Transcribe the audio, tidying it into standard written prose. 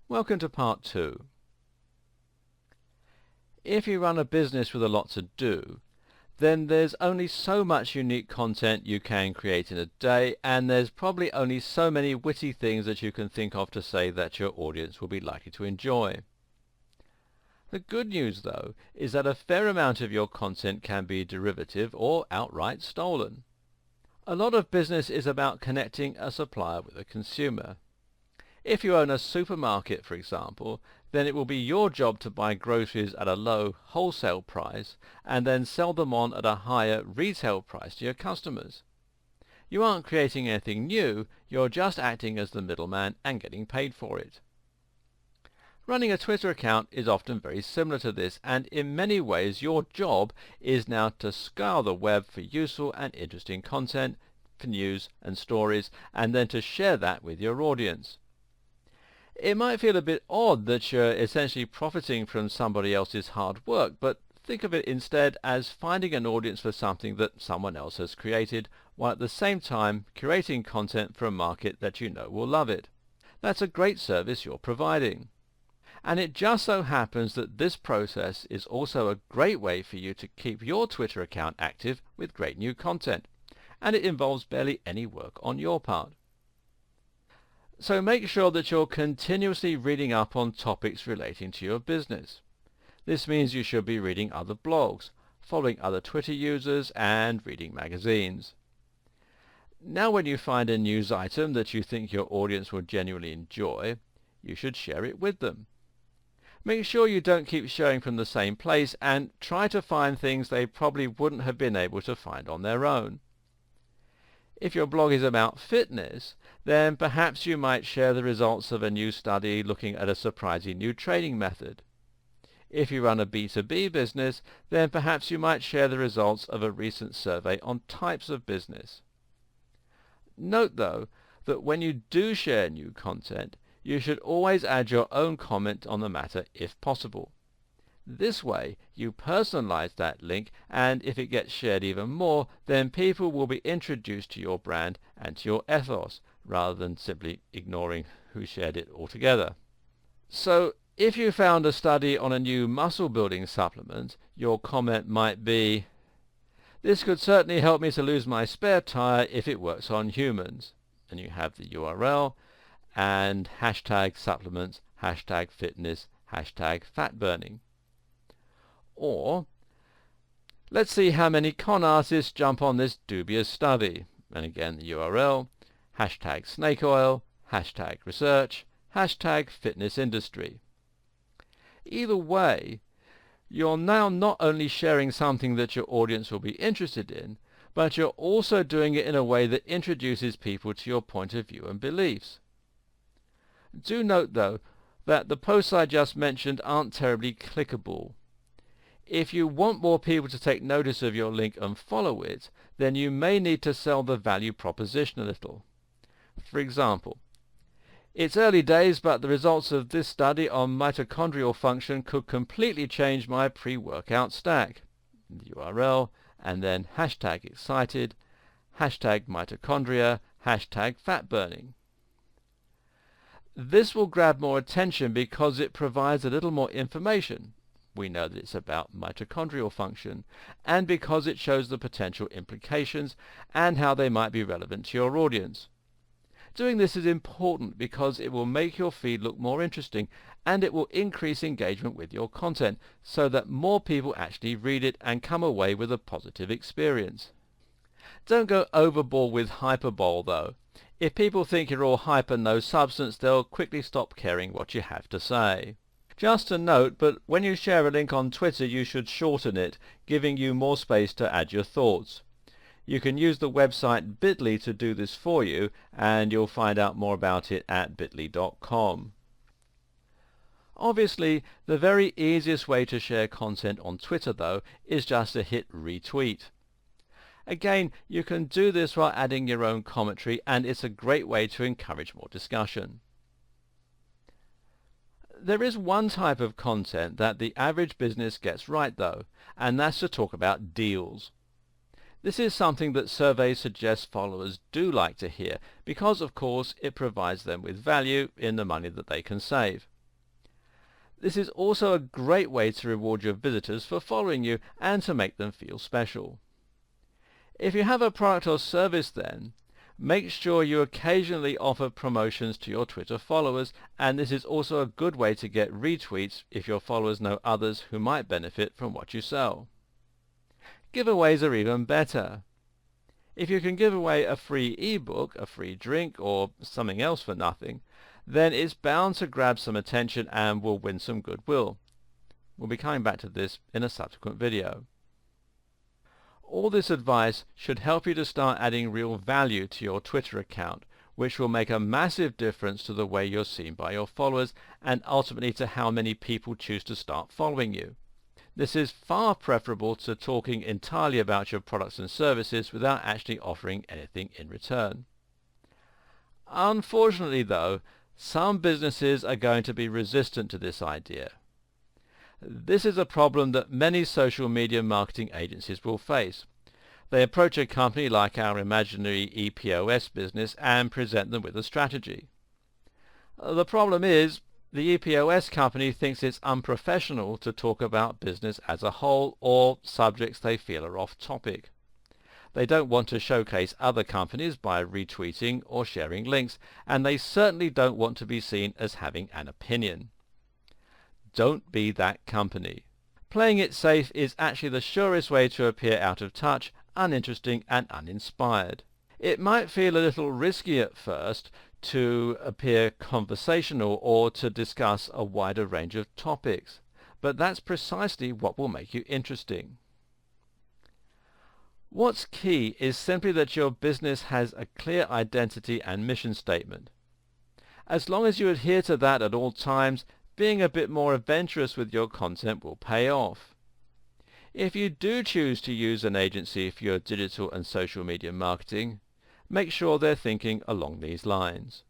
Welcome to part 2. If you run a business with a lot to do, then there's only so much unique content you can create in a day, and there's probably only so many witty things that you can think of to say that your audience will be likely to enjoy. The good news, though, is that a fair amount of your content can be derivative or outright stolen. A lot of business is about connecting a supplier with a consumer. If you own a supermarket, for example, then it will be your job to buy groceries at a low wholesale price and then sell them on at a higher retail price to your customers. You aren't creating anything new, you're just acting as the middleman and getting paid for it. Running a Twitter account is often very similar to this, and in many ways your job is now to scour the web for useful and interesting content, for news and stories, and then to share that with your audience. It might feel a bit odd that you're essentially profiting from somebody else's hard work, but think of it instead as finding an audience for something that someone else has created, while at the same time curating content for a market that you know will love it. That's a great service you're providing. And it just so happens that this process is also a great way for you to keep your Twitter account active with great new content, and it involves barely any work on your part. So make sure that you're continuously reading up on topics relating to your business. This means you should be reading other blogs, following other Twitter users, and reading magazines. Now when you find a news item that you think your audience will genuinely enjoy, you should share it with them. Make sure you don't keep sharing from the same place, and try to find things they probably wouldn't have been able to find on their own. If your blog is about fitness, then perhaps you might share the results of a new study looking at a surprising new training method. If you run a B2B business, then perhaps you might share the results of a recent survey on types of business. Note, though, that when you do share new content, you should always add your own comment on the matter if possible. This way, you personalize that link, and if it gets shared even more, then people will be introduced to your brand and to your ethos, rather than simply ignoring who shared it altogether. So, if you found a study on a new muscle-building supplement, your comment might be, "This could certainly help me to lose my spare tire if it works on humans." And you have the URL, and hashtag supplements, hashtag fitness, hashtag fat burning. Or, let's see how many con artists jump on this dubious study. And again the URL, hashtag snake oil, hashtag research, hashtag fitness industry. Either way, you're now not only sharing something that your audience will be interested in, but you're also doing it in a way that introduces people to your point of view and beliefs. Do note, though, that the posts I just mentioned aren't terribly clickable. If you want more people to take notice of your link and follow it, then you may need to sell the value proposition a little. For example, "It's early days, but the results of this study on mitochondrial function could completely change my pre-workout stack." The URL, and then hashtag excited, hashtag mitochondria, hashtag fat burning. This will grab more attention because it provides a little more information. We know that it's about mitochondrial function, and because it shows the potential implications and how they might be relevant to your audience. Doing this is important because it will make your feed look more interesting, and it will increase engagement with your content so that more people actually read it and come away with a positive experience. Don't go overboard with hyperbole, though. If people think you're all hype and no substance, they'll quickly stop caring what you have to say. Just a note, but when you share a link on Twitter, you should shorten it, giving you more space to add your thoughts. You can use the website bit.ly to do this for you, and you'll find out more about it at bit.ly.com. Obviously, the very easiest way to share content on Twitter, though, is just to hit retweet. Again, you can do this while adding your own commentary, and it's a great way to encourage more discussion. There is one type of content that the average business gets right, though, and that's to talk about deals. This is something that surveys suggest followers do like to hear because, of course, it provides them with value in the money that they can save. This is also a great way to reward your visitors for following you and to make them feel special. If you have a product or service then, make sure you occasionally offer promotions to your Twitter followers, and this is also a good way to get retweets if your followers know others who might benefit from what you sell. Giveaways are even better. If you can give away a free ebook, a free drink, or something else for nothing, then it's bound to grab some attention and will win some goodwill. We'll be coming back to this in a subsequent video. All this advice should help you to start adding real value to your Twitter account, which will make a massive difference to the way you're seen by your followers and ultimately to how many people choose to start following you. This is far preferable to talking entirely about your products and services without actually offering anything in return. Unfortunately though, some businesses are going to be resistant to this idea. This is a problem that many social media marketing agencies will face. They approach a company like our imaginary EPOS business and present them with a strategy. The problem is, the EPOS company thinks it's unprofessional to talk about business as a whole or subjects they feel are off topic. They don't want to showcase other companies by retweeting or sharing links, and they certainly don't want to be seen as having an opinion. Don't be that company. Playing it safe is actually the surest way to appear out of touch, uninteresting and uninspired. It might feel a little risky at first to appear conversational or to discuss a wider range of topics, but that's precisely what will make you interesting. What's key is simply that your business has a clear identity and mission statement. As long as you adhere to that at all times, being a bit more adventurous with your content will pay off. If you do choose to use an agency for your digital and social media marketing, make sure they're thinking along these lines.